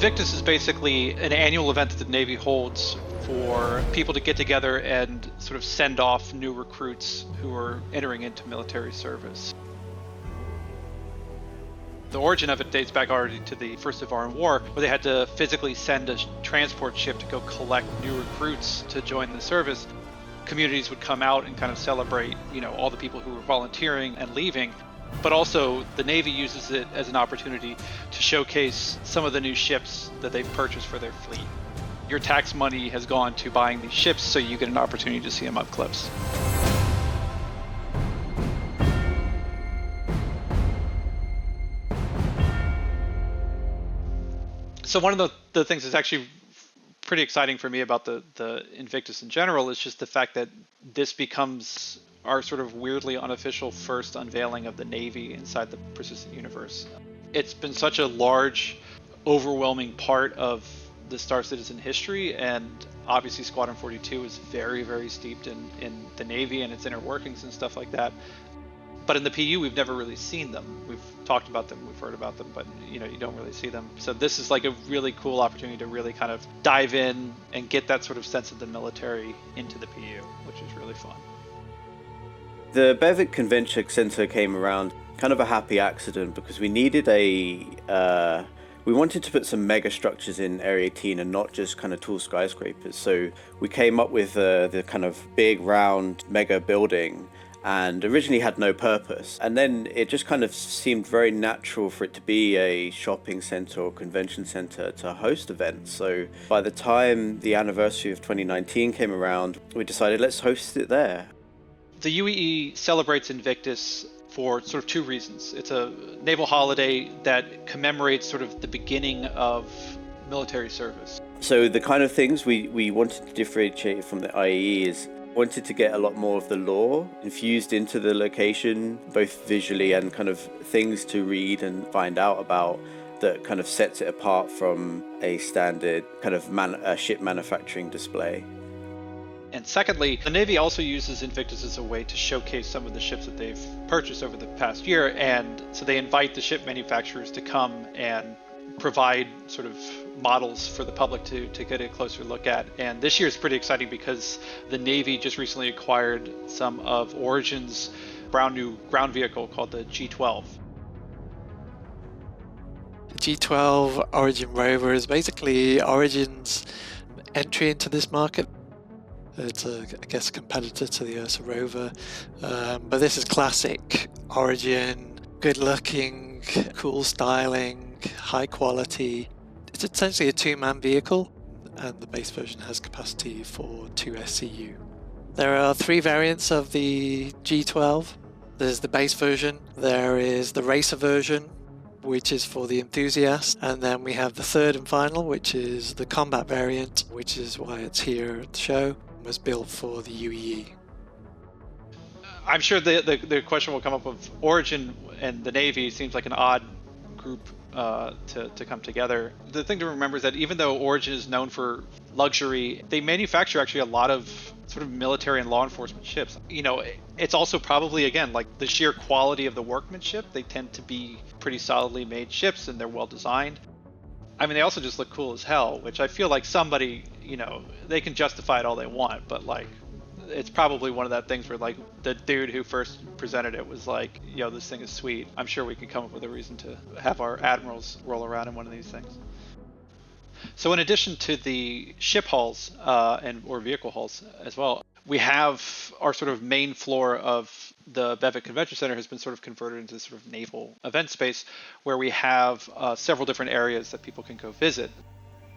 Invictus is basically an annual event that the Navy holds for people to get together and sort of send off new recruits who are entering into military service. The origin of it dates back already to the First Ivorian War, where they had to physically send a transport ship to go collect new recruits to join the service. Communities would come out and kind of celebrate, all the people who were volunteering and leaving. But also the Navy uses it as an opportunity to showcase some of the new ships that they've purchased for their fleet. Your tax money has gone to buying these ships, so you get an opportunity to see them up close. So one of the things that's actually pretty exciting for me about the Invictus in general is just the fact that this becomes our sort of weirdly unofficial first unveiling of the Navy inside the persistent universe. It's been such a large, overwhelming part of the Star Citizen history, and obviously Squadron 42 is very, very steeped in the Navy and its inner workings and stuff like that. But in the PU, we've never really seen them. We've talked about them, we've heard about them, but you don't really see them. So this is like a really cool opportunity to really kind of dive in and get that sort of sense of the military into the PU, which is really fun. The Bevic Convention Center came around kind of a happy accident because we needed we wanted to put some mega structures in Area 18 and not just kind of tall skyscrapers. So we came up with the kind of big round mega building and originally had no purpose. And then it just kind of seemed very natural for it to be a shopping center or convention center to host events. So by the time the anniversary of 2019 came around, we decided let's host it there. The UEE celebrates Invictus for sort of two reasons. It's a naval holiday that commemorates sort of the beginning of military service. So the kind of things we wanted to differentiate from the IAE is wanted to get a lot more of the lore infused into the location, both visually and kind of things to read and find out about that kind of sets it apart from a standard kind of ship manufacturing display. And secondly, the Navy also uses Invictus as a way to showcase some of the ships that they've purchased over the past year. And so they invite the ship manufacturers to come and provide sort of models for the public to get a closer look at. And this year is pretty exciting because the Navy just recently acquired some of Origin's brand new ground vehicle called the G12. The G12 Origin rover is basically Origin's entry into this market. It's I guess, a competitor to the Ursa rover, but this is classic Origin, good looking, cool styling, high quality. It's essentially a two-man vehicle, and the base version has capacity for 2 SCU. There are 3 variants of the G12. There's the base version, there is the racer version, which is for the enthusiast, and then we have the third and final, which is the combat variant, which is why it's here at the show. Was built for the UEE. I'm sure the question will come up of Origin and the Navy seems like an odd group to come together. The thing to remember is that even though Origin is known for luxury, they manufacture actually a lot of sort of military and law enforcement ships. It's also probably, again, like the sheer quality of the workmanship. They tend to be pretty solidly made ships and they're well designed. I mean, they also just look cool as hell, which I feel like somebody, they can justify it all they want, but like, it's probably one of that things where like the dude who first presented it was like, this thing is sweet. I'm sure we can come up with a reason to have our admirals roll around in one of these things. So in addition to the ship halls or vehicle halls as well, we have our sort of main floor of the Bevic Convention Center has been sort of converted into sort of naval event space where we have several different areas that people can go visit.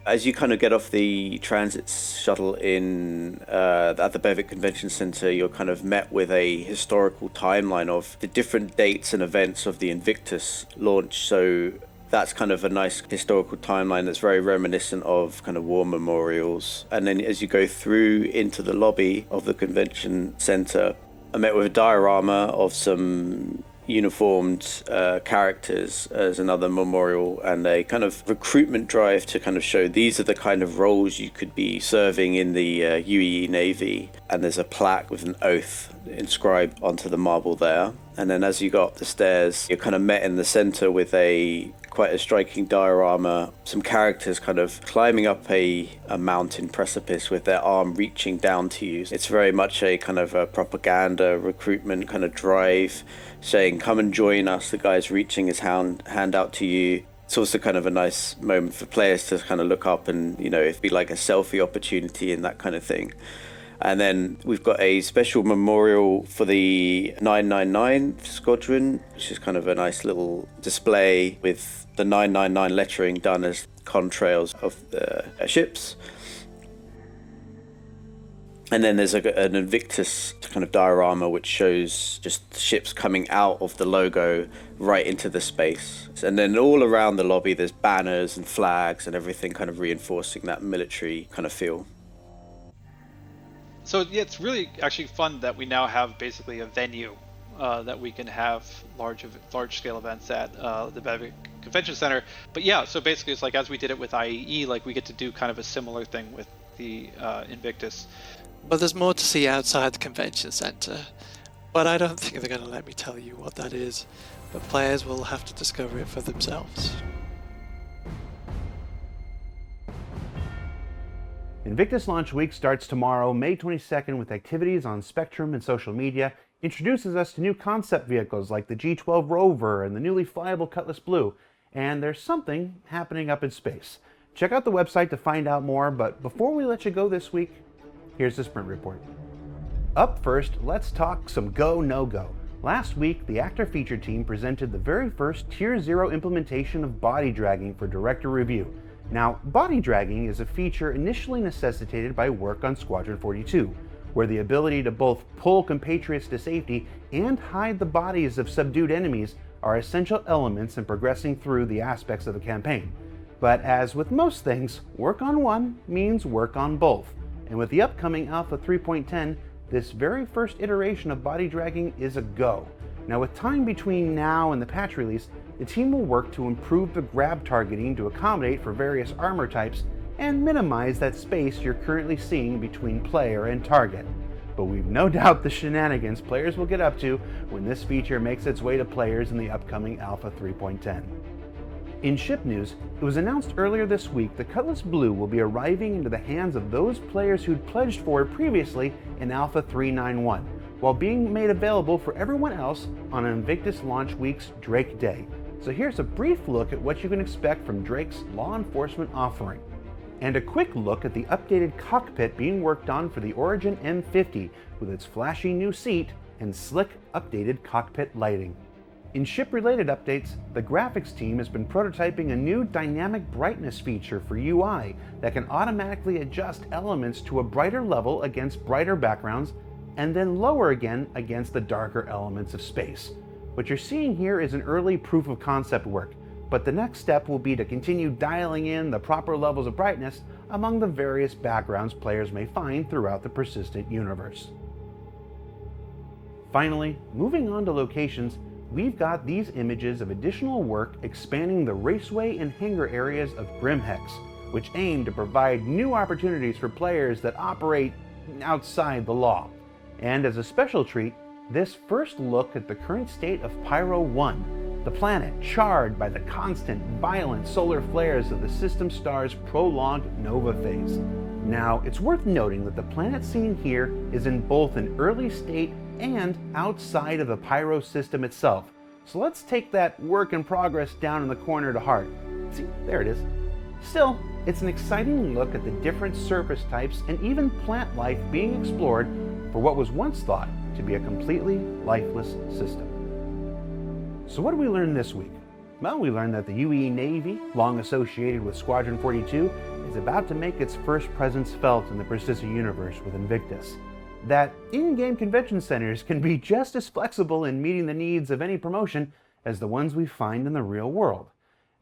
As you kind of get off the transit shuttle at the Bevic Convention Center, you're kind of met with a historical timeline of the different dates and events of the Invictus launch. So that's kind of a nice historical timeline that's very reminiscent of kind of war memorials. And then as you go through into the lobby of the convention center, I met with a diorama of some uniformed characters as another memorial, and a kind of recruitment drive to kind of show these are the kind of roles you could be serving in the UEE Navy. And there's a plaque with an oath inscribed onto the marble there. And then as you go up the stairs, you're kind of met in the center with quite a striking diorama, some characters kind of climbing up a mountain precipice with their arm reaching down to you. It's very much a kind of a propaganda, recruitment kind of drive, saying, come and join us. The guy's reaching his hand out to you. It's also kind of a nice moment for players to kind of look up and, it'd be like a selfie opportunity and that kind of thing. And then we've got a special memorial for the 999 Squadron, which is kind of a nice little display with the 999 lettering done as contrails of the ships. And then there's an Invictus kind of diorama which shows just ships coming out of the logo right into the space. And then all around the lobby there's banners and flags and everything kind of reinforcing that military kind of feel. So yeah, it's really actually fun that we now have basically a venue that we can have large scale events at the Bevic Convention Center. But yeah, so basically it's like as we did it with IEE, like we get to do kind of a similar thing with the Invictus. But there's more to see outside the convention center. But I don't think they're going to let me tell you what that is. But players will have to discover it for themselves. Invictus Launch Week starts tomorrow, May 22nd, with activities on Spectrum and social media, introduces us to new concept vehicles like the G12 Rover and the newly flyable Cutlass Blue, and there's something happening up in space. Check out the website to find out more, but before we let you go this week, here's the sprint report. Up first, let's talk some go, no-go. Last week, the actor feature team presented the very first Tier 0 implementation of body dragging for director review. Now, body dragging is a feature initially necessitated by work on Squadron 42, where the ability to both pull compatriots to safety and hide the bodies of subdued enemies are essential elements in progressing through the aspects of the campaign. But as with most things, work on one means work on both. And with the upcoming Alpha 3.10, this very first iteration of body dragging is a go. Now, with time between now and the patch release, the team will work to improve the grab targeting to accommodate for various armor types and minimize that space you're currently seeing between player and target. But we've no doubt the shenanigans players will get up to when this feature makes its way to players in the upcoming Alpha 3.10. In ship news, it was announced earlier this week the Cutlass Blue will be arriving into the hands of those players who'd pledged for it previously in Alpha 391, while being made available for everyone else on Invictus Launch Week's Drake Day. So here's a brief look at what you can expect from Drake's law enforcement offering, and a quick look at the updated cockpit being worked on for the Origin M50 with its flashy new seat and slick updated cockpit lighting. In ship-related updates, the graphics team has been prototyping a new dynamic brightness feature for UI that can automatically adjust elements to a brighter level against brighter backgrounds and then lower again against the darker elements of space. What you're seeing here is an early proof of concept work, but the next step will be to continue dialing in the proper levels of brightness among the various backgrounds players may find throughout the persistent universe. Finally, moving on to locations, we've got these images of additional work expanding the raceway and hangar areas of Grimhex, which aim to provide new opportunities for players that operate outside the law. And as a special treat, this first look at the current state of Pyro 1, the planet charred by the constant, violent solar flares of the system star's prolonged nova phase. Now, it's worth noting that the planet seen here is in both an early state and outside of the Pyro system itself. So let's take that work in progress down in the corner to heart. See, there it is. Still, it's an exciting look at the different surface types and even plant life being explored for what was once thought to be a completely lifeless system. So what did we learn this week? Well, we learned that the UE Navy, long associated with Squadron 42, is about to make its first presence felt in the persistent universe with Invictus. That in-game convention centers can be just as flexible in meeting the needs of any promotion as the ones we find in the real world.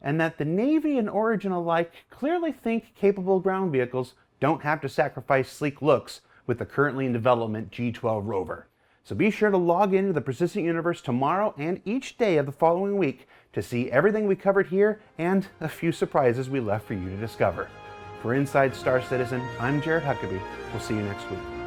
And that the Navy and Origin alike clearly think capable ground vehicles don't have to sacrifice sleek looks with the currently in development G12 Rover. So be sure to log into the Persistent Universe tomorrow and each day of the following week to see everything we covered here and a few surprises we left for you to discover. For Inside Star Citizen, I'm Jared Huckabee. We'll see you next week.